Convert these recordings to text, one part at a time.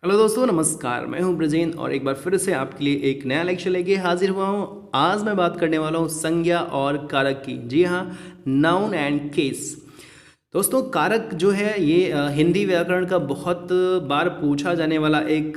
Hello दोस्तों, नमस्कार। मैं हूं ब्रजेंद्र और एक बार फिर से आपके लिए एक नया लेक्चर लेके हाजिर हुआ हूं। आज मैं बात करने वाला हूं संज्ञा और कारक की। जी हां, नाउन एंड केस। दोस्तों, कारक जो है ये हिंदी व्याकरण का बहुत बार पूछा जाने वाला एक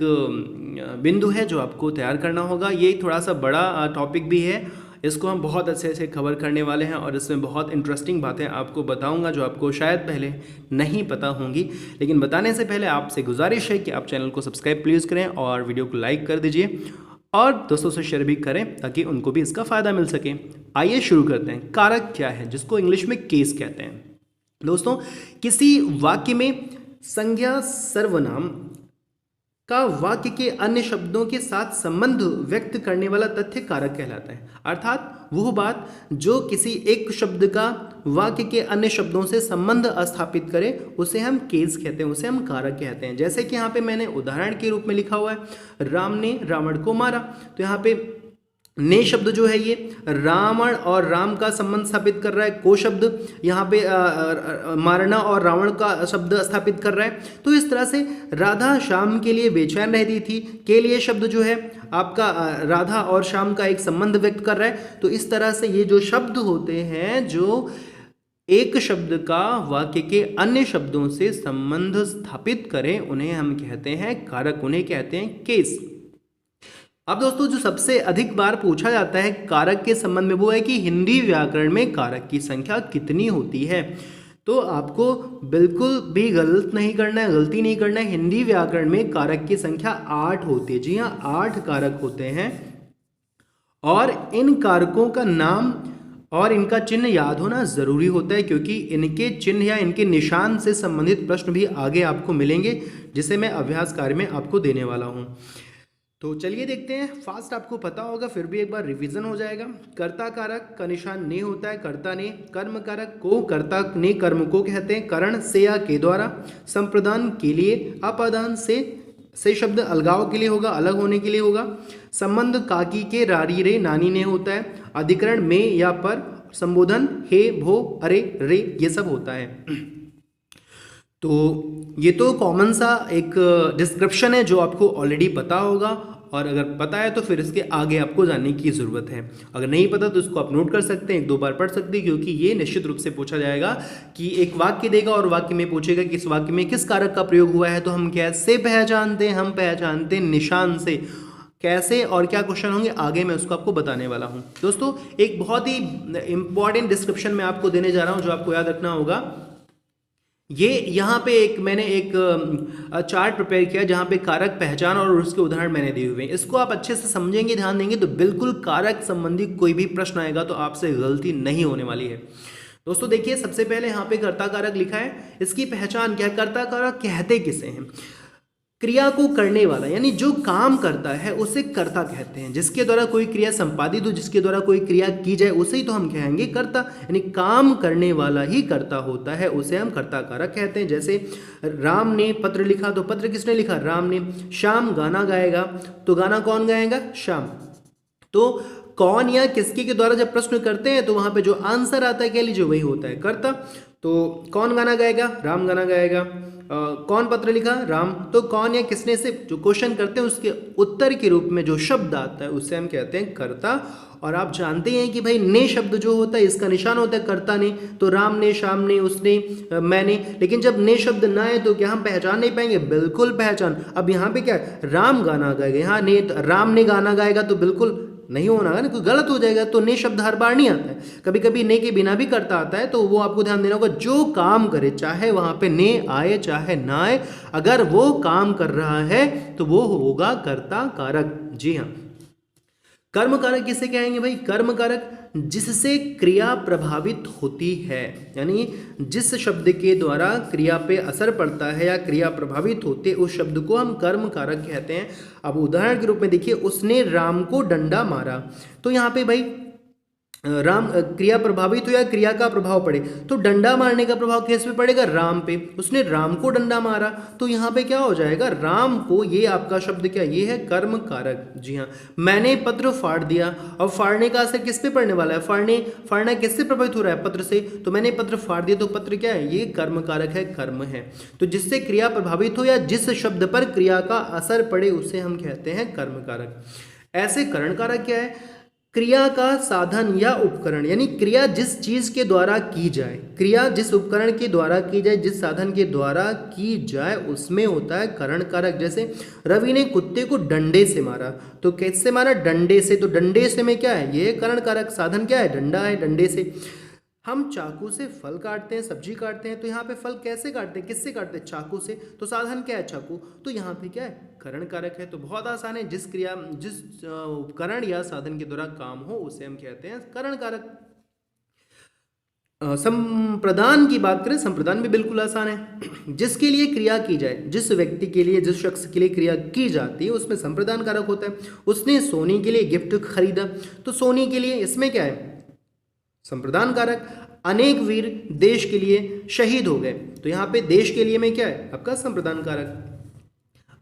बिंदु है जो आपको तैयार करना होगा। ये थोड़ा सा बड़ा टॉपिक भी है। इसको हम बहुत अच्छे से कवर करने वाले हैं और इसमें बहुत इंटरेस्टिंग बातें आपको बताऊंगा जो आपको शायद पहले नहीं पता होंगी। लेकिन बताने से पहले आपसे गुजारिश है कि आप चैनल को सब्सक्राइब प्लीज़ करें और वीडियो को लाइक कर दीजिए और दोस्तों से शेयर भी करें ताकि उनको भी इसका फ़ायदा मिल सके। आइए शुरू करते हैं। कारक क्या है, जिसको इंग्लिश में केस कहते हैं। दोस्तों, किसी वाक्य में संज्ञा सर्वनाम का वाक्य के अन्य शब्दों के साथ संबंध व्यक्त करने वाला तथ्य कारक कहलाता है। अर्थात वह बात जो किसी एक शब्द का वाक्य के अन्य शब्दों से संबंध स्थापित करे उसे हम केस कहते हैं, उसे हम कारक कहते हैं। जैसे कि यहाँ पे मैंने उदाहरण के रूप में लिखा हुआ है, राम ने रावण को मारा। तो यहाँ पे ने शब्द जो है ये रावण और राम का संबंध स्थापित कर रहा है। को शब्द यहाँ पे मारना और रावण का शब्द स्थापित कर रहा है। तो इस तरह से राधा शाम के लिए बेचैन रहती थी। के लिए शब्द जो है आपका राधा और शाम का एक संबंध व्यक्त कर रहा है। तो इस तरह से ये जो शब्द होते हैं जो एक शब्द का वाक्य के अन्य शब्दों से संबंध स्थापित करें उन्हें हम कहते हैं कारक, उन्हें कहते हैं केस। अब दोस्तों, जो सबसे अधिक बार पूछा जाता है कारक के संबंध में वो है कि हिंदी व्याकरण में कारक की संख्या कितनी होती है। तो आपको बिल्कुल भी गलती नहीं करना है। हिंदी व्याकरण में कारक की संख्या 8 होती है। जी हाँ, 8 कारक होते हैं और इन कारकों का नाम और इनका चिन्ह याद होना जरूरी होता है, क्योंकि इनके चिन्ह या इनके निशान से संबंधित प्रश्न भी आगे आपको मिलेंगे, जिसे मैं अभ्यास कार्य में आपको देने वाला हूँ। तो चलिए देखते हैं। फास्ट आपको पता होगा, फिर भी एक बार रिवीजन हो जाएगा। कर्ता कारक का निशान ने होता है, कर्ता ने। कर्म कारक को कर्ता ने कर्म को कहते हैं, करण से या के द्वारा। संप्रदान के लिए, अपादान से शब्द अलगाव के लिए होगा, अलग होने के लिए होगा। संबंध काकी के रारी रे नानी ने होता है। अधिकरण में या पर। संबोधन हे भो अरे रे, ये सब होता है। तो ये तो कॉमन सा एक डिस्क्रिप्शन है जो आपको ऑलरेडी पता होगा, और अगर पता है तो फिर इसके आगे आपको जानने की ज़रूरत है। अगर नहीं पता तो इसको आप नोट कर सकते हैं, 1-2 बार पढ़ सकते हैं, क्योंकि ये निश्चित रूप से पूछा जाएगा कि एक वाक्य देगा और वाक्य में पूछेगा कि इस वाक्य में किस कारक का प्रयोग हुआ है। तो हम कैसे पहचानते हैं? हम पहचानते हैं निशान से। कैसे और क्या क्वेश्चन होंगे आगे मैं उसको आपको बताने वाला हूँ। दोस्तों, एक बहुत ही इंपॉर्टेंट डिस्क्रिप्शन मैं आपको देने जा रहा हूँ जो आपको याद रखना होगा। ये यहाँ पे मैंने एक चार्ट प्रिपेयर किया जहाँ पे कारक पहचान और उसके उदाहरण मैंने दिए हुए हैं। इसको आप अच्छे से समझेंगे, ध्यान देंगे तो बिल्कुल कारक संबंधी कोई भी प्रश्न आएगा तो आपसे गलती नहीं होने वाली है। दोस्तों देखिए, सबसे पहले यहाँ पे कर्ता कारक लिखा है। इसकी पहचान क्या है? कर्ता कारक कहते किसे हैं? क्रिया को करने वाला, यानी जो काम करता है उसे कर्ता कहते हैं। जिसके द्वारा कोई क्रिया संपादित हो, जिसके द्वारा कोई क्रिया की जाए उसे ही तो हम कहेंगे कर्ता। यानी काम करने वाला ही कर्ता होता है, उसे हम कर्ता कारक कहते हैं। जैसे राम ने पत्र लिखा, तो पत्र किसने लिखा? राम ने। श्याम गाना गाएगा, तो गाना कौन गाएगा? श्याम। तो कौन या किसके के द्वारा जब प्रश्न करते हैं तो वहां पे जो आंसर आता है कह लीजिए वही होता है कर्ता। तो कौन गाना गाएगा? राम गाना गाएगा। कौन पत्र लिखा? राम। तो कौन या किसने से जो क्वेश्चन करते हैं उसके उत्तर के रूप में जो शब्द आता है उसे हम कहते हैं कर्ता। और आप जानते हैं कि भाई ने शब्द जो होता है इसका निशान होता है कर्ता ने। तो राम ने, श्याम ने, उसने, मैंने। लेकिन जब ने शब्द ना आए तो क्या हम पहचान नहीं पाएंगे? बिल्कुल पहचान। अब यहाँ पे क्या है? राम गाना गाएगा, यहाँ ने, राम ने गाना गाएगा तो बिल्कुल नहीं होना है ना, कोई गलत हो जाएगा। तो ने शब्द हर बार नहीं आता है, कभी कभी ने के बिना भी करता आता है। तो वो आपको ध्यान देना होगा। जो काम करे, चाहे वहां पे ने आए चाहे ना आए, अगर वो काम कर रहा है तो वो होगा कर्ता कारक। जी हाँ। कर्म कारक किसे कहेंगे भाई? कर्म कारक जिससे क्रिया प्रभावित होती है, यानी जिस शब्द के द्वारा क्रिया पे असर पड़ता है या क्रिया प्रभावित होते, उस शब्द को हम कर्म कारक कहते हैं। अब उदाहरण के रूप में देखिए, उसने राम को डंडा मारा। तो यहाँ पे भाई क्रिया प्रभावित हो या क्रिया का प्रभाव पड़े, तो डंडा मारने का प्रभाव किस पे पड़ेगा? राम पे। उसने राम को डंडा मारा, तो यहाँ पे क्या हो जाएगा? राम को, ये आपका शब्द क्या, ये है कर्म कारक। जी हाँ। मैंने पत्र फाड़ दिया, अब फाड़ने का असर किस पे पड़ने वाला है? फाड़ना किससे प्रभावित हो रहा है? पत्र से। तो मैंने पत्र फाड़ दिया, तो पत्र क्या है? ये कर्म कारक है, कर्म है। तो जिससे क्रिया प्रभावित हो या जिस शब्द पर क्रिया का असर पड़े उसे हम कहते हैं कर्म कारक। ऐसे करण कारक क्या है? क्रिया का साधन या उपकरण, यानी क्रिया जिस चीज के द्वारा की जाए, क्रिया जिस उपकरण के द्वारा की जाए, जिस साधन के द्वारा की जाए, उसमें होता है करण कारक। जैसे रवि ने कुत्ते को डंडे से मारा, तो कैसे मारा? डंडे से। तो डंडे से में क्या है? ये करण कारक। साधन क्या है? डंडा है, डंडे से। हम चाकू से फल काटते हैं, सब्जी काटते हैं, तो यहाँ पे फल कैसे काटते हैं? किससे काटते हैं? चाकू से। तो साधन क्या है? चाकू। तो यहाँ पे क्या है? करण कारक है। तो बहुत आसान है, जिस उपकरण या साधन के द्वारा काम हो उसे हम कहते हैं करण कारक। संप्रदान की बात करें, संप्रदान भी बिल्कुल आसान है। जिसके लिए क्रिया की जाए, जिस व्यक्ति के लिए, जिस शख्स के लिए क्रिया की जाती है, उसमें संप्रदान कारक होता है। उसने सोनी के लिए गिफ्ट खरीदा, तो सोनी के लिए इसमें क्या है? संप्रदान कारक। अनेक वीर देश के लिए शहीद हो गए, तो यहाँ पे देश के लिए में क्या है? आपका संप्रदान कारक।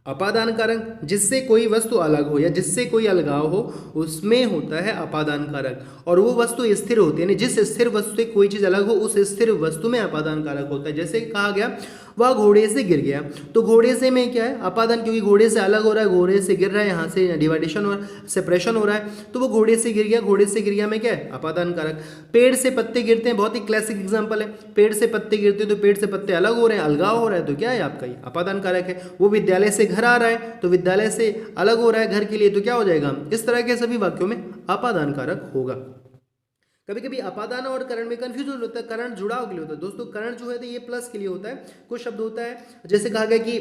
अपादान कारक, जिससे कोई वस्तु अलग हो या जिससे कोई अलगाव हो, उसमें होता है अपादान कारक। और वो वस्तु स्थिर होती है, यानी जिस स्थिर वस्तु से कोई चीज अलग हो उस स्थिर वस्तु में अपादान कारक होता है। जैसे कहा गया वह घोड़े से गिर गया, तो घोड़े से में क्या है? अपादान, क्योंकि घोड़े से अलग हो रहा है, घोड़े से गिर रहा है, यहाँ से डिवाइडेशन और सेपरेशन हो रहा है, तो वो घोड़े से गिर गया। घोड़े से गिर गया में क्या है? अपादान कारक। पेड़ से पत्ते गिरते हैं, बहुत ही क्लासिक एग्जांपल है। पेड़ से पत्ते गिरते हैं, तो पेड़ से पत्ते अलग हो रहे हैं, अलगाव हो रहा है, तो क्या है? आपका ये अपादान कारक है। वो विद्यालय से घर आ रहा है, तो विद्यालय से अलग हो रहा है घर के लिए, तो क्या हो जाएगा? इस तरह के सभी वाक्यों में अपादान कारक होगा। कभी कभी अपादान और करण में कंफ्यूजन होता है, करण जुड़ाव के लिए होता है। दोस्तों करण जो है तो ये प्लस के लिए होता है। कुछ शब्द होता है, जैसे कहा गया कि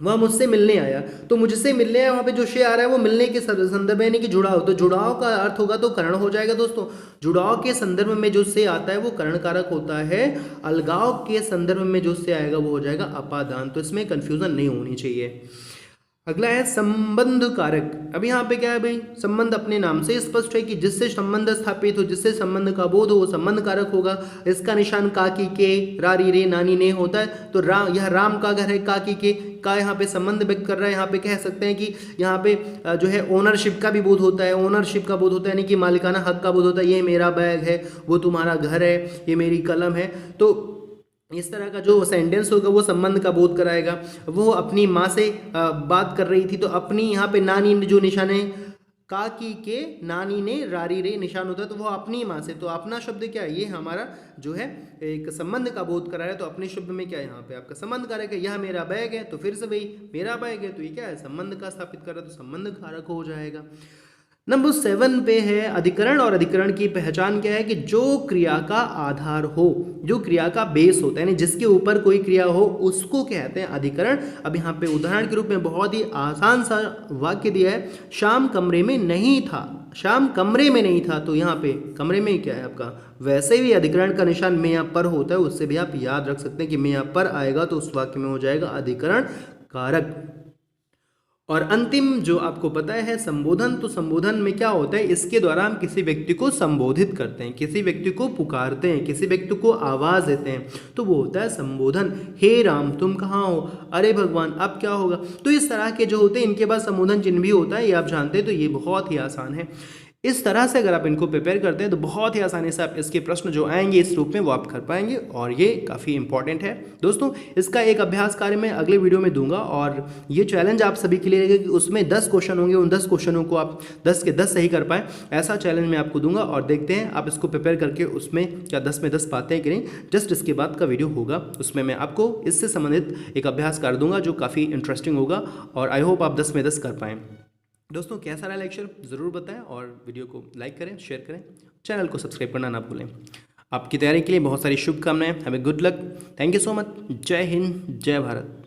वह मुझसे मिलने आया, तो मुझसे मिलने आया, वहाँ पे जो शे आ रहा है वो मिलने के संदर्भ में, यानी कि जुड़ाव, तो जुड़ाव का अर्थ होगा तो करण हो जाएगा। दोस्तों जुड़ाव के संदर्भ में जो से आता है वो करण कारक होता है, अलगाव के संदर्भ में जो से आएगा वो हो जाएगा अपादान। तो इसमें कंफ्यूजन नहीं होनी चाहिए। अगला है संबंध कारक। अब यहाँ पे क्या है भाई? संबंध अपने नाम से स्पष्ट है कि जिससे संबंध स्थापित हो, जिससे संबंध का बोध हो, वो संबंध कारक होगा। इसका निशान काकी के, रारी रे, नानी ने होता है। तो यह राम का घर है, काकी के का यहाँ पे संबंध व्यक्त कर रहा है। यहाँ पे कह सकते हैं कि यहाँ पे जो है ओनरशिप का भी बोध होता है, ओनरशिप का बोध होता है, यानी कि मालिकाना हक का बोध होता है। ये मेरा बैग है, वो तुम्हारा घर है, ये मेरी कलम है। तो इस तरह का जो सेंटेंस होगा वो संबंध का बोध कराएगा। वो अपनी माँ से बात कर रही थी, तो अपनी यहाँ पे नानी जो निशान है, काकी के नानी ने रारी रे निशान होता है, तो वो अपनी माँ से। तो अपना शब्द क्या है? ये हमारा जो है एक संबंध का बोध करा है। तो अपने शब्द में क्या है? यहाँ पे आपका संबंध कारक है। यह मेरा बैग है, तो फिर से वही मेरा बैग है, तो ये क्या है? संबंध का स्थापित कर रहा है, तो संबंध कारक हो जाएगा। नंबर 7 पे है अधिकरण। और अधिकरण की पहचान क्या है? कि जो क्रिया का आधार हो, जो क्रिया का बेस होता है, यानी जिसके ऊपर कोई क्रिया हो, उसको कहते हैं अधिकरण। अब यहाँ पे उदाहरण के रूप में बहुत ही आसान सा वाक्य दिया है, श्याम कमरे में नहीं था। श्याम कमरे में नहीं था, तो यहाँ पे कमरे में क्या है आपका? वैसे भी अधिकरण का निशान में या पर होता है, उससे भी आप याद रख सकते हैं कि में या पर आएगा तो उस वाक्य में हो जाएगा अधिकरण कारक। और अंतिम जो आपको पता है संबोधन, तो संबोधन में क्या होता है? इसके द्वारा हम किसी व्यक्ति को संबोधित करते हैं, किसी व्यक्ति को पुकारते हैं, किसी व्यक्ति को आवाज देते हैं, तो वो होता है संबोधन। हे राम तुम कहाँ हो? अरे भगवान अब क्या होगा? तो इस तरह के जो होते हैं इनके पास संबोधन चिन्ह भी होता है, ये आप जानते हैं। तो ये बहुत ही आसान है। इस तरह से अगर आप इनको प्रिपेयर करते हैं तो बहुत ही आसानी से आप इसके प्रश्न जो आएंगे इस रूप में वो आप कर पाएंगे, और ये काफ़ी इंपॉर्टेंट है। दोस्तों इसका एक अभ्यास कार्य मैं अगले वीडियो में दूंगा, और ये चैलेंज आप सभी के लिए रहेगा कि उसमें 10 क्वेश्चन होंगे, उन 10 क्वेश्चनों को आप 10 के 10 सही कर पाएँ, ऐसा चैलेंज मैं आपको दूंगा। और देखते हैं आप इसको प्रिपेयर करके उसमें क्या 10 में 10 पाते हैं कि नहीं। जस्ट इसके बाद का वीडियो होगा, उसमें मैं आपको इससे संबंधित एक अभ्यास कार्य दूंगा जो काफ़ी इंटरेस्टिंग होगा, और आई होप आप 10 में 10 कर पाएँ। दोस्तों कैसा रहा लेक्चर ज़रूर बताएं, और वीडियो को लाइक करें, शेयर करें, चैनल को सब्सक्राइब करना ना भूलें। आपकी तैयारी के लिए बहुत सारी शुभकामनाएं। Have a good luck. Thank you so much. जय हिंद, जय भारत।